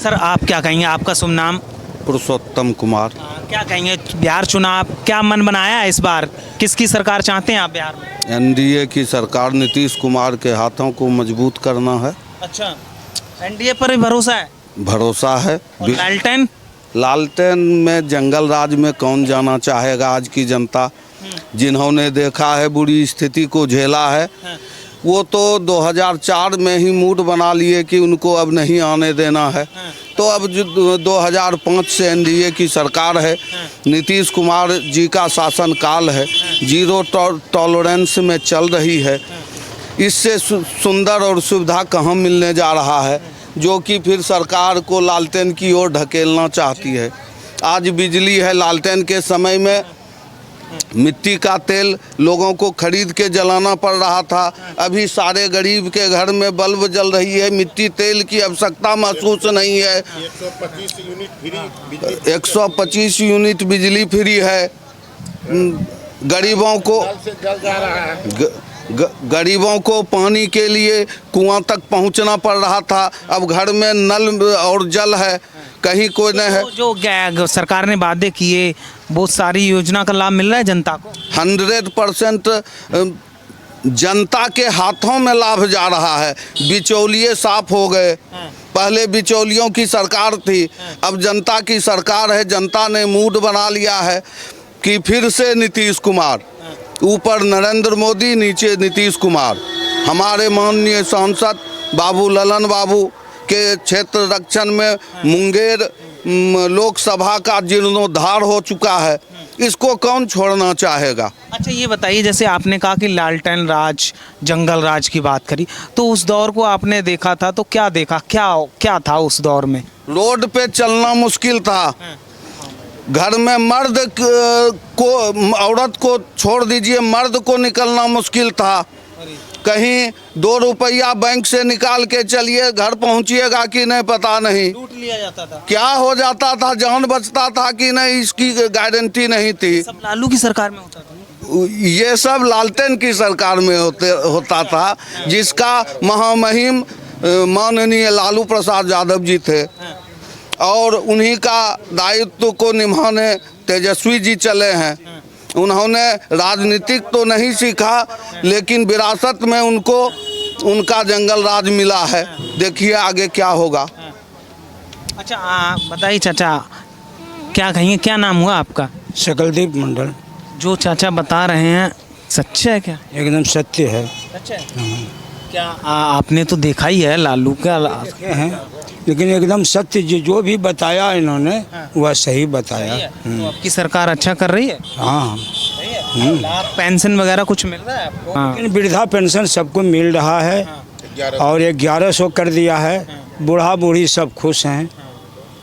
Sir आप क्या कहेंगे, आपका शुभ नाम? पुरुषोत्तम कुमार। क्या कहेंगे, बिहार चुनाव क्या मन बनाया है इस बार, किसकी सरकार चाहते हैं आप बिहार में? एनडीए की सरकार, नीतीश कुमार के हाथों को मजबूत करना है। अच्छा, एनडीए पर ही भरोसा है? भरोसा है। और लालटेन? लालटेन में जंगल राज में कौन जाना चाहेगा? आज की जनता जिन्होंने देखा है, बुरी स्थिति को झेला है, वो तो 2004 में ही मूड बना लिए कि उनको अब नहीं आने देना है। तो अब जो 2005 से एनडीए की सरकार है, नीतीश कुमार जी का शासनकाल है, जीरो टॉलरेंस में चल रही है। इससे सुंदर और सुविधा कहाँ मिलने जा रहा है, जो कि फिर सरकार को लालटेन की ओर ढकेलना चाहती है। आज बिजली है, लालटेन के समय में मिट्टी का तेल लोगों को खरीद के जलाना पड़ रहा था। अभी सारे गरीब के घर में बल्ब जल रही है, मिट्टी तेल की आवश्यकता महसूस नहीं है। 125 यूनिट बिजली फ्री है। गरीबों को पानी के लिए कुआं तक पहुंचना पड़ रहा था, अब घर में नल और जल है, कहीं कोई नहीं है। जो सरकार ने वादे किए, बहुत सारी योजना का लाभ मिल रहा है जनता को? 100% जनता के हाथों में लाभ जा रहा है। बिचौलिए साफ हो गए। पहले बिचौलियों की सरकार थी, अब जनता की सरकार है। जनता ने मूड बना लिया है कि फिर से नीतीश कुमार, ऊपर नरेंद्र मोदी, नीचे नीतीश कुमार। हमारे माननीय सांसद बाबू ललन बाबू के क्षेत्र रक्षण में मुंगेर लोकसभा का जीर्णोद्धार हो चुका है, इसको कौन छोड़ना चाहेगा? अच्छा ये बताइए, जैसे आपने कहा कि लालटेन राज, जंगल राज की बात करी, तो उस दौर को आपने देखा था, तो क्या देखा, क्या था उस दौर में? रोड पे चलना मुश्किल था। घर में मर्द को, औरत को छोड़ दीजिए, मर्द को निकलना मुश्किल था। कहीं 2 रुपया बैंक से निकाल के चलिए, घर पहुंचिएगा कि नहीं पता नहीं, लूट लिया जाता था, क्या हो जाता था, जान बचता था कि नहीं, इसकी गारंटी नहीं थी। सब लालू की सरकार में होता था? ये सब लालटेन की सरकार में होता था, जिसका महामहिम माननीय लालू प्रसाद यादव जी थे, और उन्हीं का दायित्व को निभाने तेजस्वी जी चले हैं। उन्होंने राजनीतिक तो नहीं सीखा, लेकिन विरासत में उनको उनका जंगल राज मिला है। देखिए आगे क्या होगा। अच्छा बताइए चाचा, क्या कहेंगे, क्या नाम हुआ आपका? सकलदीप मंडल। जो चाचा बता रहे हैं सच्चा है क्या? एकदम सत्य है। सच्चा है? क्या आपने तो देखा ही है लालू का? देखे हैं, लेकिन एकदम सत्य जो भी बताया इन्होंने वह सही बताया। तो आपकी सरकार अच्छा कर रही है? हाँ, लाभ पेंशन वगैरह कुछ मिल रहा है आपको? लेकिन वृद्धा पेंशन सबको मिल रहा है, और 1100 कर दिया है। बूढ़ा बूढ़ी सब खुश हैं।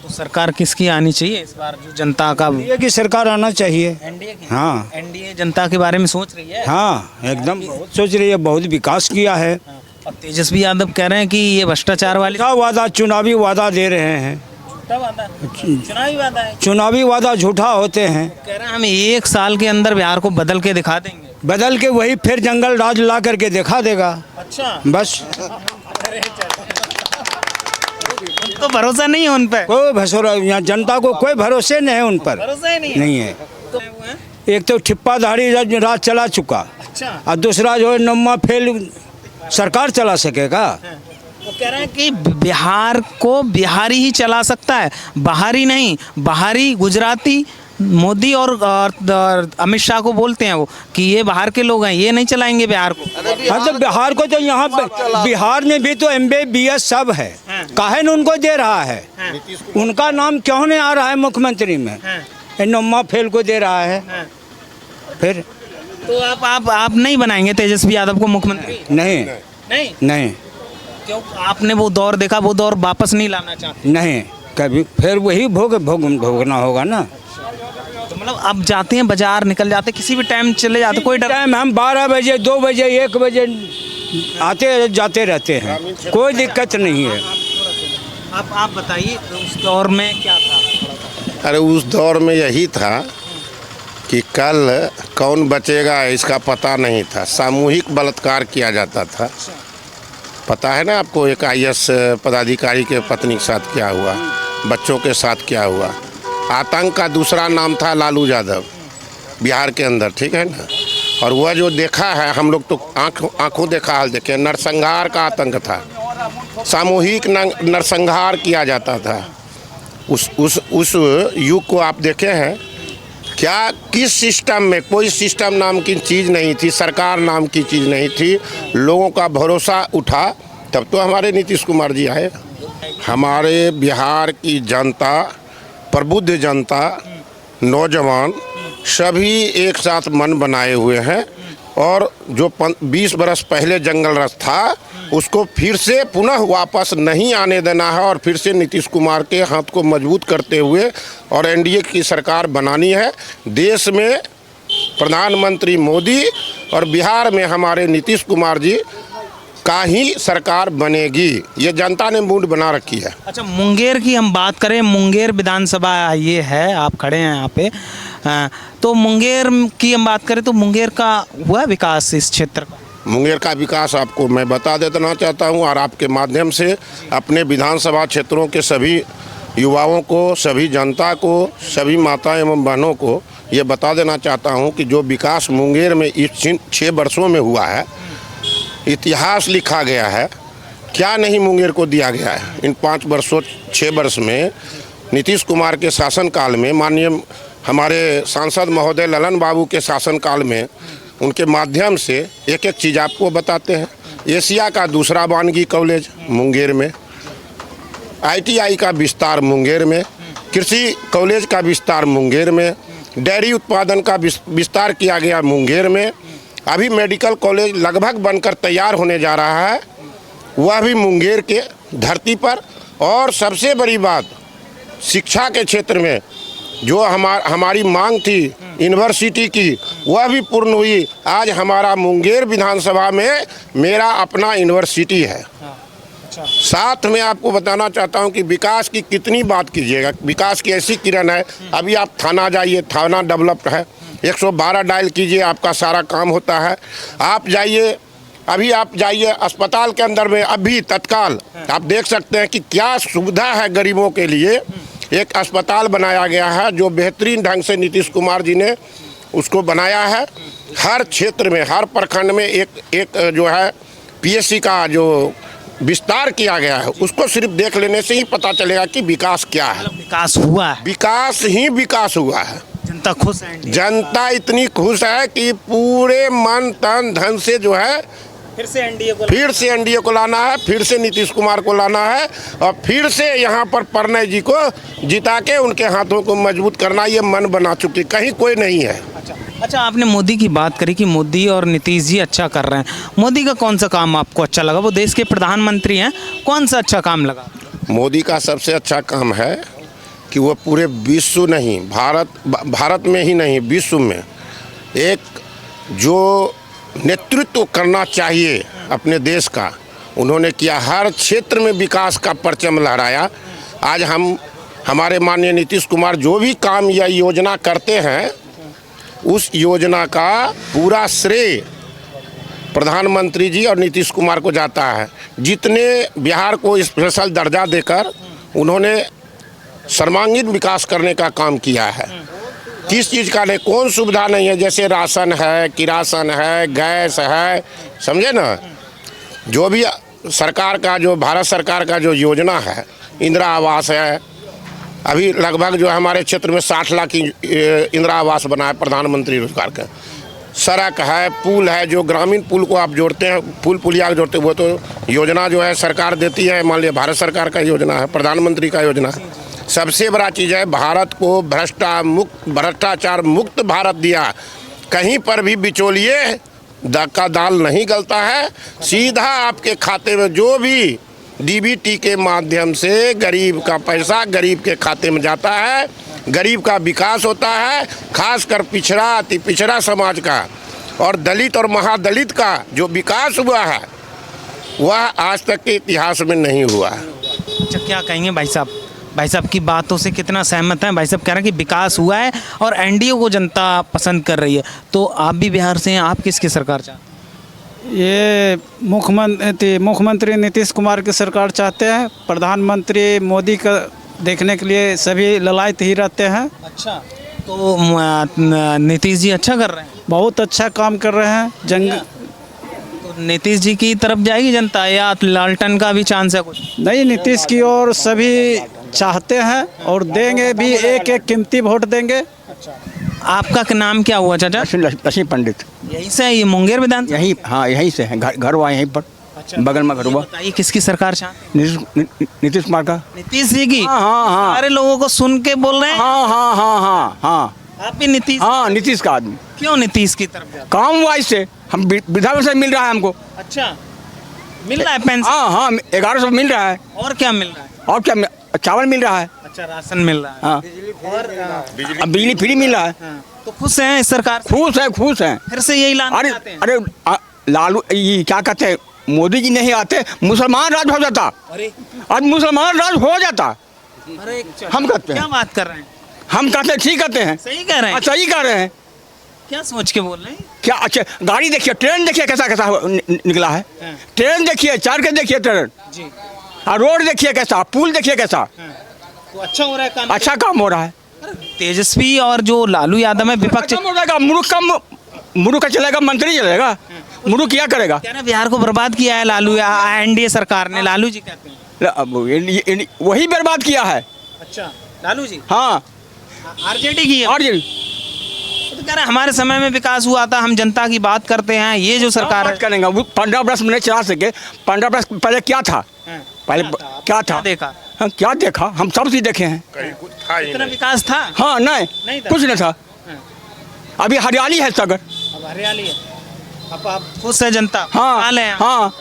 तो सरकार किसकी आनी चाहिए इस बार, जो जनता का? एनडीए की सरकार आना चाहिए। एनडीए की? हाँ, एनडीए जनता के बारे में सोच रही है? हाँ, एकदम बहुत सोच रही है, बहुत विकास किया है। अब तेजस्वी यादव कह रहे हैं कि ये भ्रष्टाचार वाले वादा, चुनावी वादा दे रहे हैं। चुनावी वादा है? चुनावी वादा झूठा होते हैं। कह रहे हैं हम 1 साल के अंदर बिहार को बदल के दिखा देंगे। बदल के वही फिर जंगल राज ला करके दिखा देगा। अच्छा, बस। तो भरोसा नहीं है उन पे? कोई भरोसा, यहाँ जनता को कोई भरोसे नहीं है उन पर। भरोसा ही नहीं है। तो एक तो ठिप्पाधारी राज चला चुका, अच्छा, और दूसरा जो है नम्मा फेल सरकार चला सकेगा। वो कह रहे हैं कि बिहार को बिहारी ही चला सकता है, बाहरी नहीं। बाहरी गुजराती मोदी और अमित शाह को बोलते हैं वो कि ये बाहर के लोग हैं, ये नहीं चलाएंगे बिहार को। हाँ, तो बिहार को तो यहाँ बिहार में भी तो MBBS सब है, काहे न उनको दे रहा है? उनका नाम क्यों नहीं आ रहा है मुख्यमंत्री में? नम्मा फेल को दे रहा है। फिर तो आप नहीं बनाएंगे तेजस्वी यादव को मुख्यमंत्री? नहीं, नहीं, नहीं, क्यों? आपने वो दौर देखा, वो दौर वापस नहीं लाना चाहते? नहीं, कभी फिर वही भोगना होगा ना। तो मतलब अब जाते हैं बाजार, निकल जाते, किसी भी टाइम चले जाते, कोई डर? टाइम हम 12 बजे, 2 बजे, 1 बजे आते जाते रहते हैं, कोई दिक्कत नहीं है। आप बताइए उस दौर में क्या था? अरे उस दौर में यही था कि कल कौन बचेगा इसका पता नहीं था। सामूहिक बलात्कार किया जाता था। पता है ना आपको, एक IAS पदाधिकारी के पत्नी के साथ क्या हुआ, बच्चों के साथ क्या हुआ। आतंक का दूसरा नाम था लालू यादव बिहार के अंदर, ठीक है ना। और वह जो देखा है हम लोग तो आंखों देखा हाल देखे, नरसंहार का आतंक था, सामूहिक नरसंहार किया जाता था। उस युग को आप देखे हैं क्या, किस सिस्टम में कोई सिस्टम नाम की चीज़ नहीं थी, सरकार नाम की चीज़ नहीं थी, लोगों का भरोसा उठा, तब तो हमारे नीतीश कुमार जी आए। हमारे बिहार की जनता, प्रबुद्ध जनता, नौजवान सभी एक साथ मन बनाए हुए हैं और जो 20 बरस पहले जंगल राज था उसको फिर से पुनः वापस नहीं आने देना है और फिर से नीतीश कुमार के हाथ को मजबूत करते हुए और NDA की सरकार बनानी है। देश में प्रधानमंत्री मोदी और बिहार में हमारे नीतीश कुमार जी का ही सरकार बनेगी, ये जनता ने मूड बना रखी है। अच्छा, मुंगेर की हम बात करें, मुंगेर विधानसभा ये है, आप खड़े हैं यहाँ पे, तो मुंगेर की हम बात करें तो मुंगेर का हुआ विकास इस क्षेत्र का? मुंगेर का विकास आपको मैं बता देना चाहता हूँ और आपके माध्यम से अपने विधानसभा क्षेत्रों के सभी युवाओं को, सभी जनता को, सभी माता एवं बहनों को ये बता देना चाहता हूँ कि जो विकास मुंगेर में इस 6 वर्षों में हुआ है, इतिहास लिखा गया है। क्या नहीं मुंगेर को दिया गया है इन 6 वर्ष में। नीतीश कुमार के शासनकाल में, माननीय हमारे सांसद महोदय ललन बाबू के शासनकाल में, उनके माध्यम से एक एक चीज़ आपको बताते हैं। एशिया का दूसरा वानिकी कॉलेज मुंगेर में, ITI का विस्तार मुंगेर में, कृषि कॉलेज का विस्तार मुंगेर में, डेयरी उत्पादन का विस्तार किया गया मुंगेर में। अभी मेडिकल कॉलेज लगभग बनकर तैयार होने जा रहा है, वह भी मुंगेर के धरती पर। और सबसे बड़ी बात, शिक्षा के क्षेत्र में जो हमारी मांग थी यूनिवर्सिटी की, वह भी पूर्ण हुई। आज हमारा मुंगेर विधानसभा में मेरा अपना यूनिवर्सिटी है। साथ में आपको बताना चाहता हूं कि विकास की कितनी बात कीजिएगा, विकास की ऐसी किरण है। अभी आप थाना जाइए, थाना डेवलप्ड है, 112 डायल कीजिए, आपका सारा काम होता है। आप जाइए, अभी आप जाइए अस्पताल के अंदर में, अभी तत्काल आप देख सकते हैं कि क्या सुविधा है गरीबों के लिए। एक अस्पताल बनाया गया है जो बेहतरीन ढंग से नीतीश कुमार जी ने उसको बनाया है। हर क्षेत्र में, हर प्रखंड में एक जो है PSC का जो विस्तार किया गया है, उसको सिर्फ देख लेने से ही पता चलेगा कि विकास क्या है। विकास हुआ है, विकास ही विकास हुआ है। जनता खुश है, जनता इतनी खुश है कि पूरे मन तन धन से जो है फिर से NDA को लाना है, फिर से नीतीश कुमार को लाना है और फिर से यहाँ पर प्रणय जी को जिता के उनके हाथों को मजबूत करना, ये मन बना चुकी, कहीं कोई नहीं है। अच्छा, आपने मोदी की बात करी कि मोदी और नीतीश जी अच्छा कर रहे हैं। मोदी का कौन सा काम आपको अच्छा लगा? वो देश के प्रधानमंत्री हैं, कौन सा अच्छा काम लगा? मोदी का सबसे अच्छा काम है कि वो पूरे विश्व नहीं, भारत में ही नहीं, विश्व में एक जो नेतृत्व करना चाहिए अपने देश का, उन्होंने किया। हर क्षेत्र में विकास का परचम लहराया। आज हमारे माननीय नीतीश कुमार जो भी काम या योजना करते हैं, उस योजना का पूरा श्रेय प्रधानमंत्री जी और नीतीश कुमार को जाता है। जितने बिहार को स्पेशल दर्जा देकर उन्होंने सर्वांगीण विकास करने का काम किया है। किस चीज़ का नहीं, कौन सुविधा नहीं है, जैसे राशन है, किरासन है, गैस है, समझे ना। जो भी सरकार का, जो भारत सरकार का जो योजना है, इंदिरा आवास है, अभी लगभग जो हमारे क्षेत्र में 60 लाख की इंदिरा आवास बना है प्रधानमंत्री रोजगार का। सड़क है, पुल है, जो ग्रामीण पुल को आप जोड़ते हैं, पुलिया जोड़ते हैं, वो तो योजना जो है सरकार देती है। मान लिया भारत सरकार का योजना है, प्रधानमंत्री का योजना है। सबसे बड़ा चीज़ है, भारत को भ्रष्टाचार मुक्त भारत दिया। कहीं पर भी बिचौलिए का दाल नहीं गलता है, सीधा आपके खाते में जो भी DBT के माध्यम से गरीब का पैसा गरीब के खाते में जाता है, गरीब का विकास होता है। खासकर पिछड़ा, अति पिछड़ा समाज का और दलित और महादलित का जो विकास हुआ है, वह आज तक के इतिहास में नहीं हुआ है। अच्छा, क्या कहेंगे भाई साहब? भाई साहब की बातों से कितना सहमत हैं? भाई साहब कह रहे हैं कि विकास हुआ है और NDA को जनता पसंद कर रही है। तो आप भी बिहार से हैं, आप किसकी सरकार चाहते हैं? ये मुख्यमंत्री नीतीश कुमार की सरकार चाहते हैं। प्रधानमंत्री मोदी का देखने के लिए सभी ललायत ही रहते हैं। अच्छा, तो नीतीश जी अच्छा कर रहे हैं। बहुत अच्छा काम कर रहे हैं। तो नीतीश जी की तरफ जाएगी जनता या लालटन का भी चांस है कुछ? नहीं, नीतीश की ओर सभी चाहते हैं और देंगे भी, एक एक कीमती वोट देंगे। आपका नाम क्या हुआ चाचा? लक्ष्मी पंडित। यहीं से है ये मुंगेर विधानसभा? यहीं, हाँ यहीं से है। घर हुआ यहीं पर। अच्छा, बगल में घर हुआ। बताइए किसकी सरकार चाहते हैं? नीतीश कुमार का। नीतीश जी की? हाँ हाँ हाँ सारे लोगों को सुन के बोल रहे हैं हाँ हाँ हाँ हाँ हाँ आप भी नीतीश? हाँ, नीतीश का आदमी। क्यों नीतीश की तरफ जाते काम हुआ इससे, हम वृद्धावस्था से मिल रहा है हमको। हैं? अच्छा, मिल रहा है पेंशन? हाँ हाँ, 1100 मिल रहा है। और क्या मिल रहा है? और क्या, चावल मिल रहा है। अच्छा, राशन मिल रहा है। हाँ, और अब बिजली फ्री मिल रहा है। हाँ, तो खुश हैं इस सरकार से? खुश है, खुश है। फिर से यही लाना अरे चाहते हैं? अरे लालू, ये क्या कहते हैं, मोदी जी नहीं आते मुसलमान राज हो जाता। अरे आज मुसलमान राज हो जाता। अरे हम कहते हैं, क्या बात कर रहे हैं? हम कहते हैं, ठीक कहते हैं। सही कह रहे हैं? सही कह रहे हैं। क्या सोच के बोल रहे हैं? क्या अच्छा, गाड़ी देखिए, ट्रेन देखिए कैसा कैसा निकला है। हाँ। ट्रेन देखिए, चढ़ के देखिए ट्रेन। जी। और रोड देखिए कैसा, पुल देखिए कैसा। हाँ। तो अच्छा हो रहा है काम? अच्छा काम हो रहा है। तेजस्वी और जो लालू यादव है विपक्ष खत्म हो जाएगा। मुरुख का चलेगा, मंत्री चलेगा। मुरुख क्या करेगा? क्या ना, बिहार को बर्बाद किया है लालू या एनडीए सरकार ने, लालू जी कहते हैं। वही बर्बाद किया है। अच्छा, लालू जी? हाँ, आरजेडी की है? और ये तो कह रहे हैं हमारे समय में विकास हुआ था, हम जनता की बात करते हैं, ये जो सरकार है। करेंगे, वो 15 वर्ष में नहीं चला सके। 15 वर्ष पहले क्या था? हाँ, पहले क्या था? देखा? हाँ, क्या देखा? हम सब चीज देखे हैं। कहीं कुछ था ही इतना नहीं। विकास था? हाँ, नहीं नहीं था। कुछ नहीं था। हाँ। अभी हरियाली है सगर। अब हरियाली है। अब आप खुश है जनता? हाँ हाल है? हाँ,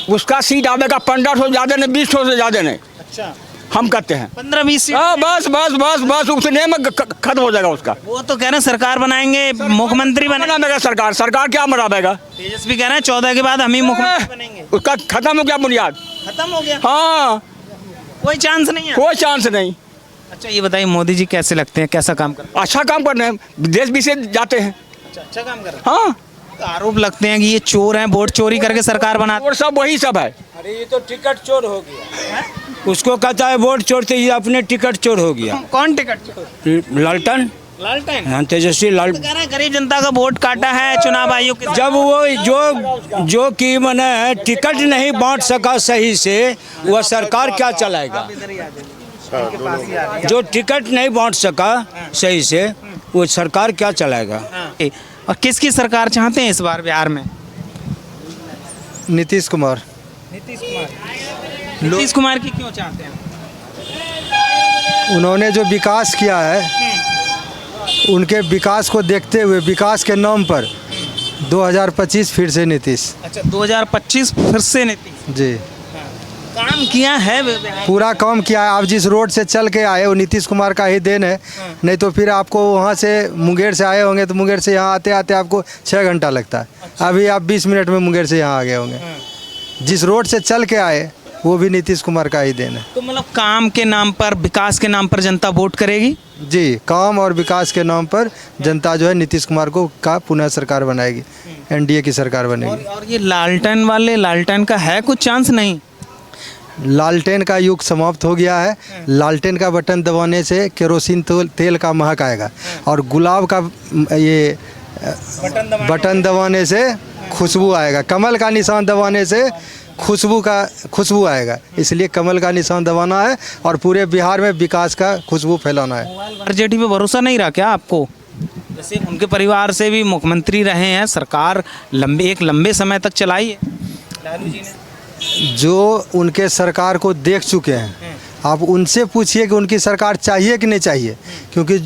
उसका सीट आवेगा 1500 ज्यादा नहीं, 200 से ज्यादा नहीं। अच्छा, हम कहते हैं 15-20 सीट? हाँ, बस बस बस बस, उतने में खत्म हो जाएगा उसका। वो तो कह रहे हैं सरकार बनाएंगे, मुख्यमंत्री बनेंगे। बनाएगा सरकार, सरकार क्या बनाएगा? तेजस्वी कह रहे हैं 14 के बाद हम ही मुख्यमंत्री बनेंगे। उसका खत्म हो गया बुनियाद। खत्म हो गया? हाँ, कोई चांस नहीं है? कोई चांस नहीं। अच्छा, ये बताइए मोदी जी कैसे लगते हैं, कैसा काम कर रहे हैं? अच्छा काम कर रहे हैं, विदेश भी से जाते हैं। अच्छा काम कर रहे हैं। हाँ, तो आरोप लगते हैं कि ये चोर हैं, वोट चोरी करके सरकार बनाते और सब वही सब है। अरे ये तो टिकट चोर हो गया। उसको कहता है वोट चोर, तो ये अपने टिकट चोर हो गया। हैं। कौन टिकट चोर? लालटन, लालटेन? हाँ, तेजस्वी लाल। तो कह रहे हैं गरीब जनता का वोट काटा है चुनाव आयोग के। जब वो जो कि मैंने टिकट नहीं बांट सका सही से, वह सरकार क्या चलाएगा? जो टिकट नहीं बांट सका सही से, वो सरकार क्या चलाएगा? और किसकी सरकार चाहते हैं इस बार बिहार में? नीतीश कुमार। नीतीश कुमार की क्यों चाहते हैं? उन्होंने जो विकास किया है, उनके विकास को देखते हुए, विकास के नाम पर 2025 फिर से नीतीश। अच्छा, 2025 फिर से नीतीश जी। काम किया है बिहार? पूरा काम किया है। आप जिस रोड से चल के आए वो नीतीश कुमार का ही देन है। नहीं तो फिर आपको वहाँ से मुंगेर से आए होंगे तो मुंगेर से यहाँ आते आते आपको 6 घंटा लगता है। अभी आप 20 मिनट में मुंगेर से यहाँ आ गए होंगे। जिस रोड से चल के आए वो भी नीतीश कुमार का ही देन है। तो मतलब काम के नाम पर, विकास के नाम पर जनता वोट करेगी? जी, काम और विकास के नाम पर जनता जो है नीतीश कुमार को का पुनः सरकार बनाएगी, एनडीए की सरकार बनेगी। और ये लालटेन वाले, लालटेन का है कुछ चांस? नहीं, लालटेन का युग समाप्त हो गया है। लालटेन का बटन दबाने से केरोसिन तेल का महक आएगा और गुलाब का ये बटन दबाने से खुशबू आएगा। कमल का निशान दबाने से खुशबू आएगा। इसलिए कमल का निशान दबाना है और पूरे बिहार में विकास का खुशबू फैलाना है। आरजेडी पे भरोसा नहीं रहा क्या आपको? जैसे उनके परिवार से भी मुख्यमंत्री रहे हैं, सरकार एक लंबे समय तक चलाई है लालू जी ने। जो उनके सरकार को देख चुके हैं, आप उनसे पूछिए कि उनकी सरकार चाहिए कि नहीं चाहिए, क्योंकि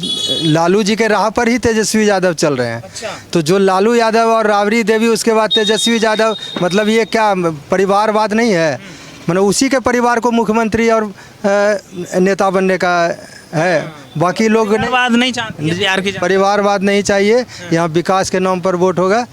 लालू जी के राह पर ही तेजस्वी यादव चल रहे हैं। अच्छा। तो जो लालू यादव और राबड़ी देवी, उसके बाद तेजस्वी यादव, मतलब ये क्या परिवारवाद नहीं है? मतलब उसी के परिवार को मुख्यमंत्री और नेता बनने का है। बाकी लोग परिवारवाद नहीं चाहते बिहार की जनता। परिवारवाद नहीं चाहिए। यहाँ विकास के नाम पर वोट होगा।